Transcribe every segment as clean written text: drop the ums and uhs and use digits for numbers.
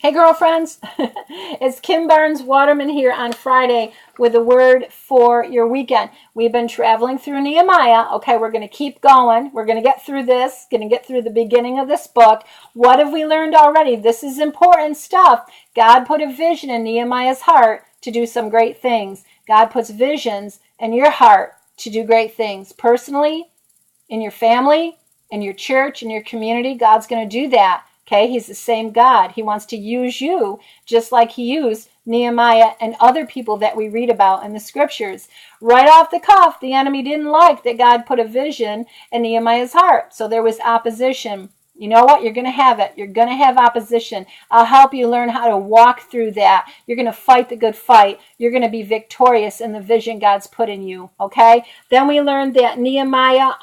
Hey girlfriends, it's Kim Barnes Waterman here on Friday with a word for your weekend. We've been traveling through Nehemiah. Okay, we're going to keep going. We're going to get through this, going to get through the beginning of this book. What have we learned already? This is important stuff. God put a vision in Nehemiah's heart to do some great things. God puts visions in your heart to do great things. Personally, in your family, in your church, in your community, God's going to do that. Okay, he's the same God. He wants to use you just like he used Nehemiah and other people that we read about in the scriptures. Right off the cuff, the enemy didn't like that God put a vision in Nehemiah's heart. So there was opposition. You know what? You're going to have it. You're going to have opposition. I'll help you learn how to walk through that. You're going to fight the good fight. You're going to be victorious in the vision God's put in you. Okay? Then we learned that Nehemiah,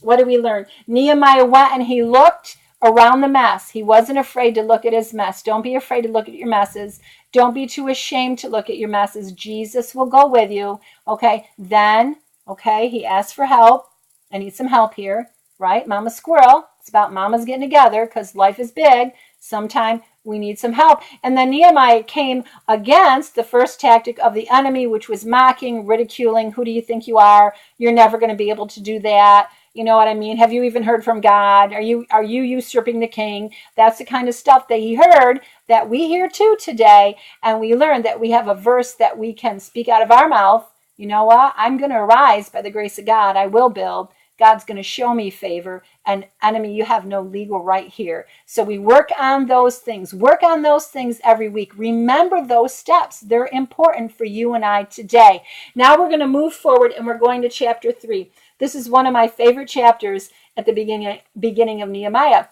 what did we learn? Nehemiah went and he looked around the mess. He wasn't afraid to look at his mess. Don't be afraid to look at your messes. Don't be too ashamed to look at your messes. Jesus will go with you. Okay. Then, he asked for help. I need some help here, right? Mama Squirrel. It's about mamas getting together because life is big. Sometime we need some help. And then Nehemiah came against the first tactic of the enemy, which was mocking, ridiculing. Who do you think you are? You're never going to be able to do that. You know what I mean? Have you even heard from God? Are you usurping the king? That's the kind of stuff that he heard that we hear too today. And we learned that we have a verse that we can speak out of our mouth. You know what? I'm going to arise by the grace of God. I will build. God's going to show me favor. And enemy, you have no legal right here. So we work on those things. Work on those things every week. Remember those steps. They're important for you and I today. Now we're going to move forward and we're going to chapter 3. This is one of my favorite chapters at the beginning of Nehemiah.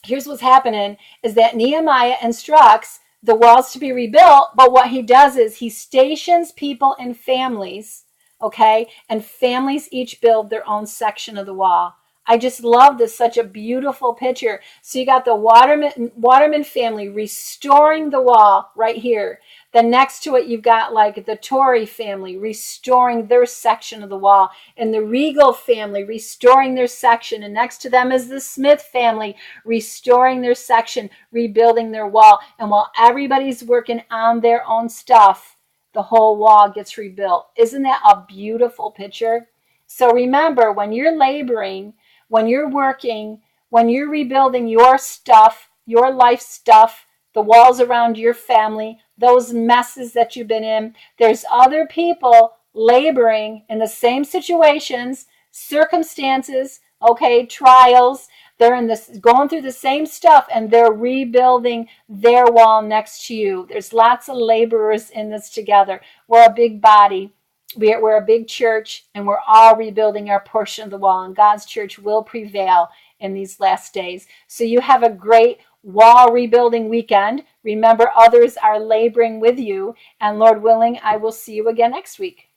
Here's what's happening is that Nehemiah instructs the walls to be rebuilt, but what he does is he stations people in families, okay? And families each build their own section of the wall. I just love this, such a beautiful picture. So you got the Waterman family restoring the wall right here. Then next to it, you've got like the Torrey family restoring their section of the wall, and the Regal family restoring their section. And next to them is the Smith family restoring their section, rebuilding their wall. And while everybody's working on their own stuff, the whole wall gets rebuilt. Isn't that a beautiful picture? So remember, when you're laboring, when you're working, when you're rebuilding your stuff, your life stuff, the walls around your family, those messes that you've been in, there's other people laboring in the same situations, circumstances, trials. They're going through the same stuff and they're rebuilding their wall next to you. There's lots of laborers in this together. We're a big body. We're a big church, and we're all rebuilding our portion of the wall, and God's church will prevail in these last days. So you have a great wall rebuilding weekend. Remember, others are laboring with you, and Lord willing, I will see you again next week.